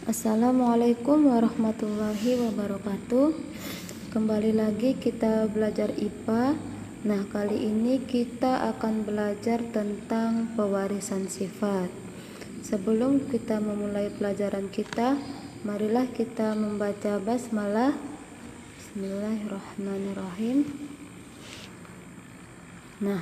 Assalamualaikum warahmatullahi wabarakatuh. Kembali lagi kita belajar IPA. Nah, kali ini kita akan belajar tentang pewarisan sifat. Sebelum kita memulai pelajaran kita, marilah kita membaca basmalah. Bismillahirrahmanirrahim. Nah,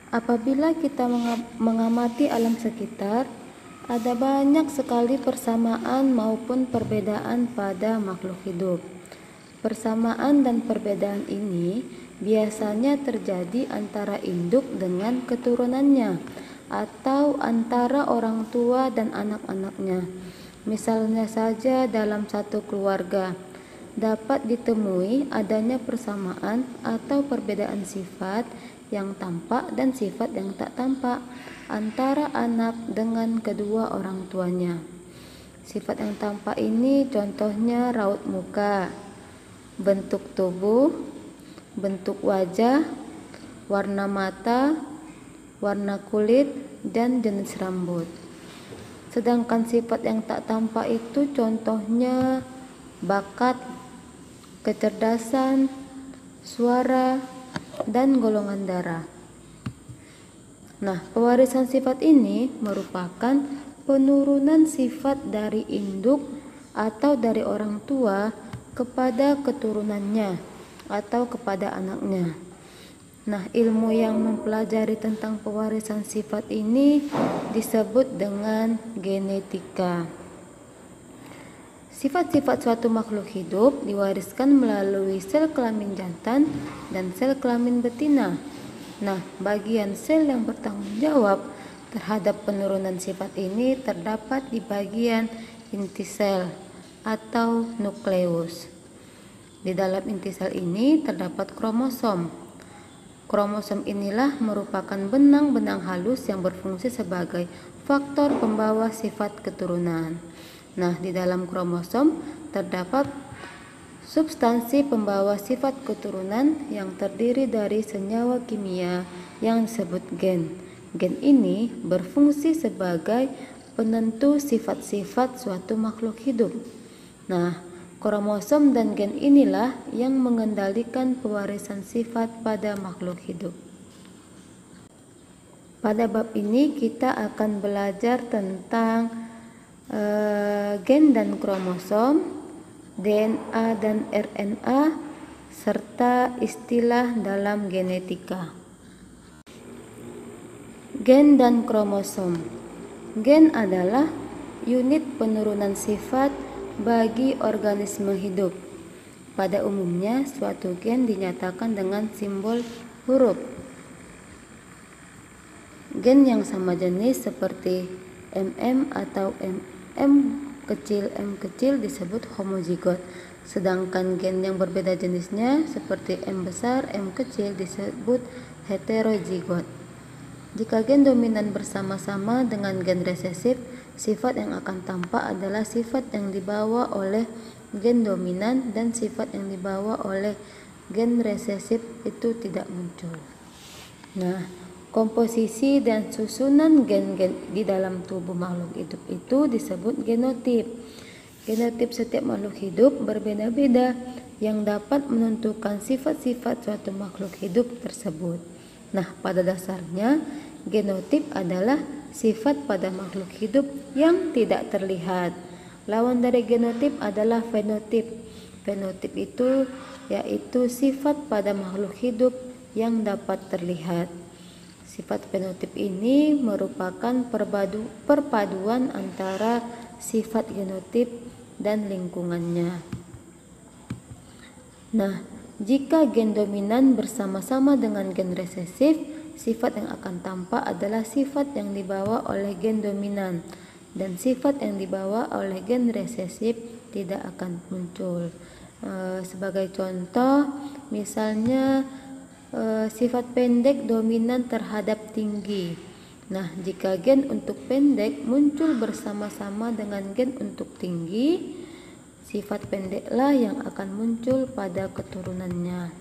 apabila kita mengamati alam sekitar, ada banyak sekali persamaan maupun perbedaan pada makhluk hidup. Persamaan dan perbedaan ini biasanya terjadi antara induk dengan keturunannya atau antara orang tua dan anak-anaknya. Misalnya saja dalam satu keluarga dapat ditemui adanya persamaan atau perbedaan sifat yang tampak dan sifat yang tak tampak antara anak dengan kedua orang tuanya. Sifat yang tampak ini contohnya raut muka, bentuk tubuh, bentuk wajah, warna mata, warna kulit, dan jenis rambut. Sedangkan sifat yang tak tampak itu contohnya bakat, kecerdasan, suara, dan golongan darah. Nah, pewarisan sifat ini merupakan penurunan sifat dari induk atau dari orang tua kepada keturunannya atau kepada anaknya. Nah, ilmu yang mempelajari tentang pewarisan sifat ini disebut dengan genetika. Sifat-sifat suatu makhluk hidup diwariskan melalui sel kelamin jantan dan sel kelamin betina. Nah, bagian sel yang bertanggung jawab terhadap penurunan sifat ini terdapat di bagian inti sel atau nukleus. Di dalam inti sel ini terdapat kromosom. Kromosom inilah merupakan benang-benang halus yang berfungsi sebagai faktor pembawa sifat keturunan. Nah, di dalam kromosom terdapat substansi pembawa sifat keturunan yang terdiri dari senyawa kimia yang disebut gen. Gen ini berfungsi sebagai penentu sifat-sifat suatu makhluk hidup. Nah, kromosom dan gen inilah yang mengendalikan pewarisan sifat pada makhluk hidup. Pada bab ini kita akan belajar tentang gen dan kromosom, DNA dan RNA, serta istilah dalam genetika. Gen dan kromosom. Gen adalah unit penurunan sifat bagi organisme hidup. Pada umumnya, suatu gen dinyatakan dengan simbol huruf. Gen yang sama jenis seperti MM atau M kecil disebut homozigot, sedangkan gen yang berbeda jenisnya seperti M besar, M kecil disebut heterozigot. Jika gen dominan bersama-sama dengan gen resesif, sifat yang akan tampak adalah sifat yang dibawa oleh gen dominan, dan sifat yang dibawa oleh gen resesif itu tidak muncul. Nah, komposisi dan susunan gen-gen di dalam tubuh makhluk hidup itu disebut genotip. Genotip setiap makhluk hidup berbeda-beda yang dapat menentukan sifat-sifat suatu makhluk hidup tersebut. Nah, pada dasarnya genotip adalah sifat pada makhluk hidup yang tidak terlihat. Lawan dari genotip adalah fenotip. Fenotip itu yaitu sifat pada makhluk hidup yang dapat terlihat. Sifat fenotip ini merupakan perpaduan antara sifat genotip dan lingkungannya. Nah, jika gen dominan bersama-sama dengan gen resesif, sifat yang akan tampak adalah sifat yang dibawa oleh gen dominan, dan sifat yang dibawa oleh gen resesif tidak akan muncul. Sebagai contoh, misalnya sifat pendek dominan terhadap tinggi. Nah, jika gen untuk pendek muncul bersama-sama dengan gen untuk tinggi, sifat pendeklah yang akan muncul pada keturunannya.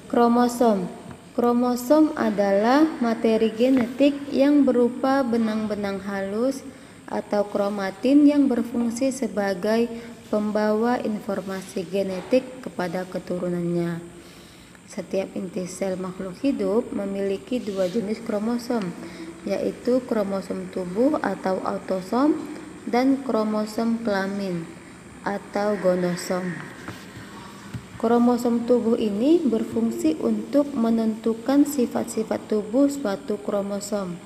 Kromosom. Kromosom adalah materi genetik yang berupa benang-benang halus atau kromatin yang berfungsi sebagai pembawa informasi genetik kepada keturunannya. Setiap inti sel makhluk hidup memiliki dua jenis kromosom, yaitu kromosom tubuh atau autosom dan kromosom kelamin atau gonosom. Kromosom tubuh ini berfungsi untuk menentukan sifat-sifat tubuh suatu kromosom.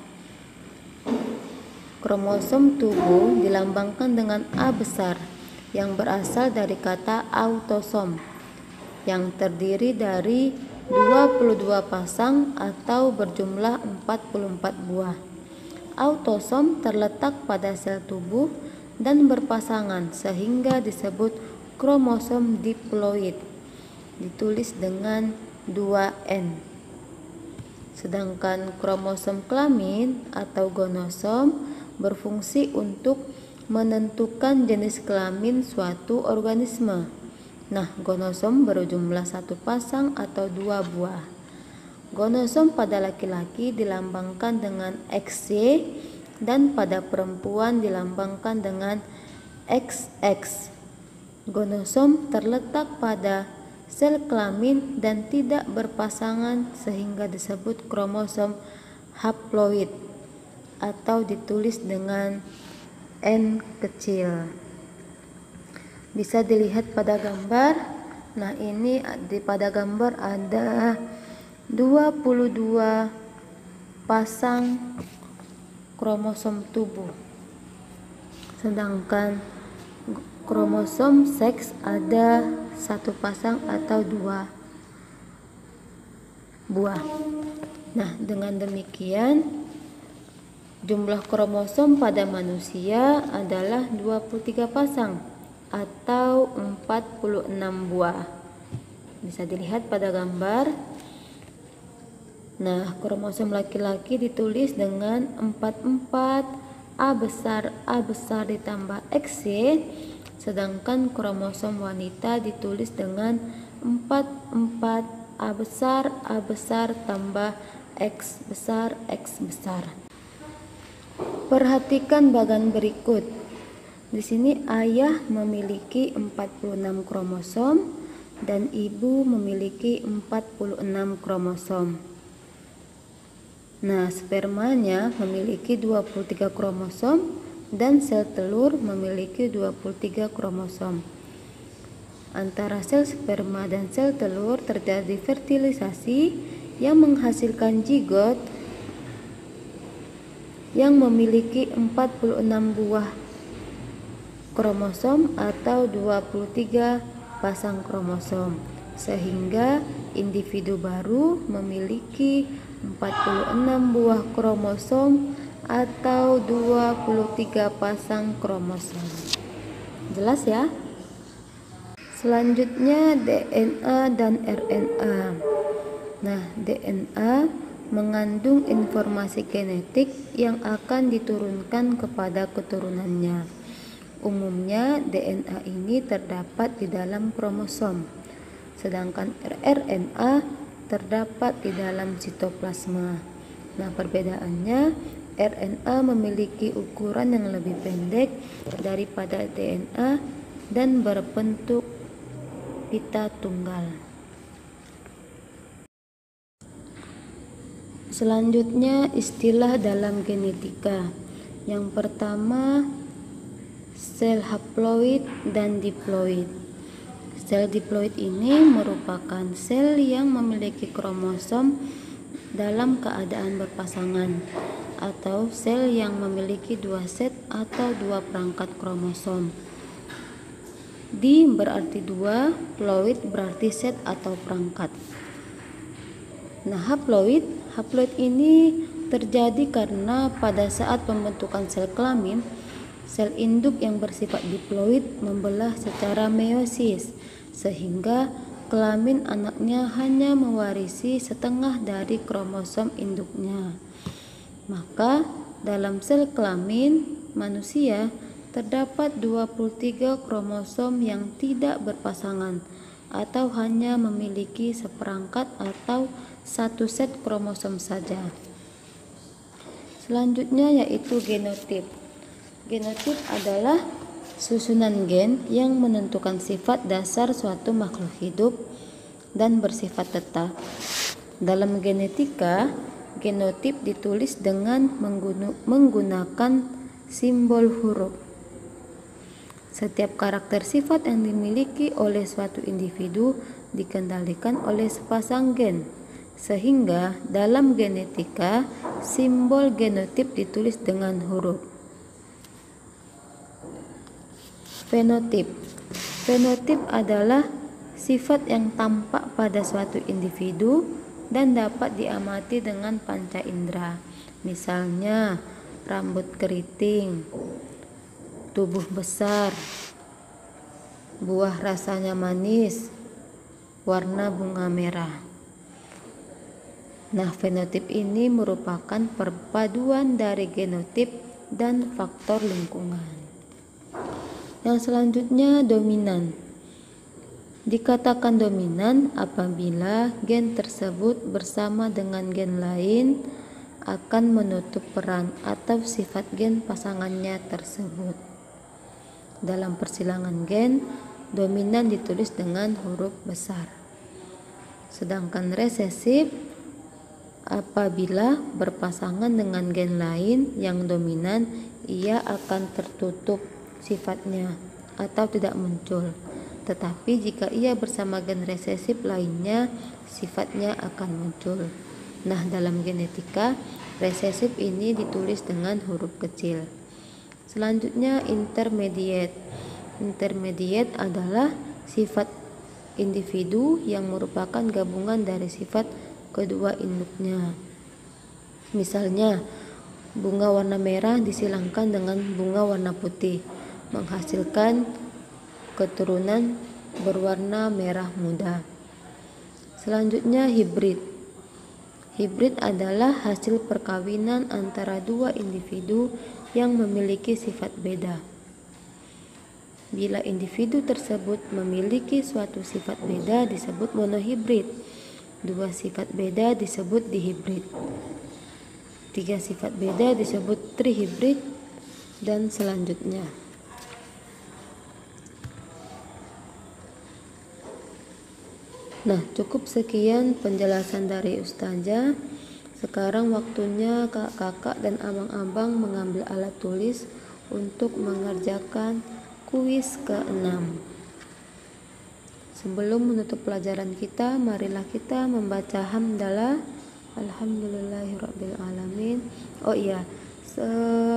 Kromosom tubuh dilambangkan dengan A besar yang berasal dari kata autosom, yang terdiri dari 22 pasang atau berjumlah 44 buah. Autosom terletak pada sel tubuh dan berpasangan sehingga disebut kromosom diploid, ditulis dengan 2N. Sedangkan kromosom kelamin atau gonosom berfungsi untuk menentukan jenis kelamin suatu organisme. Nah, gonosom berjumlah 1 pasang atau 2 buah. Gonosom pada laki-laki dilambangkan dengan XY dan pada perempuan dilambangkan dengan XX. Gonosom terletak pada sel kelamin dan tidak berpasangan sehingga disebut kromosom haploid atau ditulis dengan N kecil. Bisa dilihat pada gambar. Nah, ini pada gambar ada 22 pasang kromosom tubuh. Sedangkan kromosom seks ada 1 pasang atau 2 buah. Nah, dengan demikian jumlah kromosom pada manusia adalah 23 pasang atau 46 buah. Bisa dilihat pada gambar. Nah, kromosom laki-laki ditulis dengan 44 A besar ditambah XY, sedangkan kromosom wanita ditulis dengan 44 A besar tambah X besar. Perhatikan bagan berikut. Di sini ayah memiliki 46 kromosom dan ibu memiliki 46 kromosom. Nah, spermanya memiliki 23 kromosom dan sel telur memiliki 23 kromosom. Antara sel sperma dan sel telur terjadi fertilisasi yang menghasilkan zigot yang memiliki 46 buah kromosom atau 23 pasang kromosom, sehingga individu baru memiliki 46 buah kromosom atau 23 pasang kromosom. Jelas ya? Selanjutnya DNA dan RNA. Nah, DNA mengandung informasi genetik yang akan diturunkan kepada keturunannya. Umumnya DNA ini terdapat di dalam kromosom, sedangkan RNA terdapat di dalam sitoplasma. Nah, perbedaannya RNA memiliki ukuran yang lebih pendek daripada DNA dan berbentuk pita tunggal. Selanjutnya istilah dalam genetika. Yang pertama, sel haploid dan diploid. Sel diploid ini merupakan sel yang memiliki kromosom dalam keadaan berpasangan, atau sel yang memiliki 2 set atau 2 perangkat kromosom. Di berarti 2, ploid berarti set atau perangkat. Nah, haploid ini terjadi karena pada saat pembentukan sel kelamin, sel induk yang bersifat diploid membelah secara meiosis, sehingga kelamin anaknya hanya mewarisi setengah dari kromosom induknya. Maka dalam sel kelamin manusia terdapat 23 kromosom yang tidak berpasangan atau hanya memiliki seperangkat atau 1 set kromosom saja. Selanjutnya yaitu genotip. Genotip adalah susunan gen yang menentukan sifat dasar suatu makhluk hidup dan bersifat tetap. Dalam genetika, genotip ditulis dengan menggunakan simbol huruf. Setiap karakter sifat yang dimiliki oleh suatu individu dikendalikan oleh sepasang gen, sehingga dalam genetika simbol genotip ditulis dengan huruf. Fenotip. Fenotip adalah sifat yang tampak pada suatu individu dan dapat diamati dengan panca indera. Misalnya, rambut keriting, tubuh besar, buah rasanya manis, warna bunga merah. Nah, fenotip ini merupakan perpaduan dari genotip dan faktor lingkungan. Yang selanjutnya, dominan. Dikatakan dominan apabila gen tersebut bersama dengan gen lain akan menutup peran atau sifat gen pasangannya tersebut. Dalam persilangan gen, dominan ditulis dengan huruf besar. Sedangkan resesif apabila berpasangan dengan gen lain yang dominan, ia akan tertutup sifatnya atau tidak muncul. Tetapi jika ia bersama gen resesif lainnya, sifatnya akan muncul. Nah, dalam genetika, resesif ini ditulis dengan huruf kecil. Selanjutnya, intermediate. Intermediate adalah sifat individu yang merupakan gabungan dari sifat kedua induknya. Misalnya, bunga warna merah disilangkan dengan bunga warna putih, menghasilkan keturunan berwarna merah muda. Selanjutnya, hibrid. Hibrid adalah hasil perkawinan antara dua individu yang memiliki sifat beda. Bila individu tersebut memiliki suatu sifat beda disebut monohibrid. Dua sifat beda disebut dihibrid. Tiga sifat beda disebut trihibrid, dan selanjutnya. Nah, cukup sekian penjelasan dari Ustazah. Sekarang waktunya kakak-kakak dan abang-abang mengambil alat tulis untuk mengerjakan kuis ke-6. Sebelum menutup pelajaran kita, marilah kita membaca hamdalah. Alhamdulillahirrabbilalamin. Oh iya,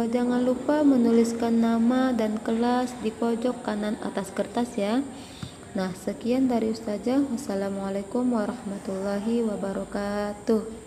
jangan lupa menuliskan nama dan kelas di pojok kanan atas kertas ya. Nah, sekian dari Ustazah. Wassalamualaikum warahmatullahi wabarakatuh.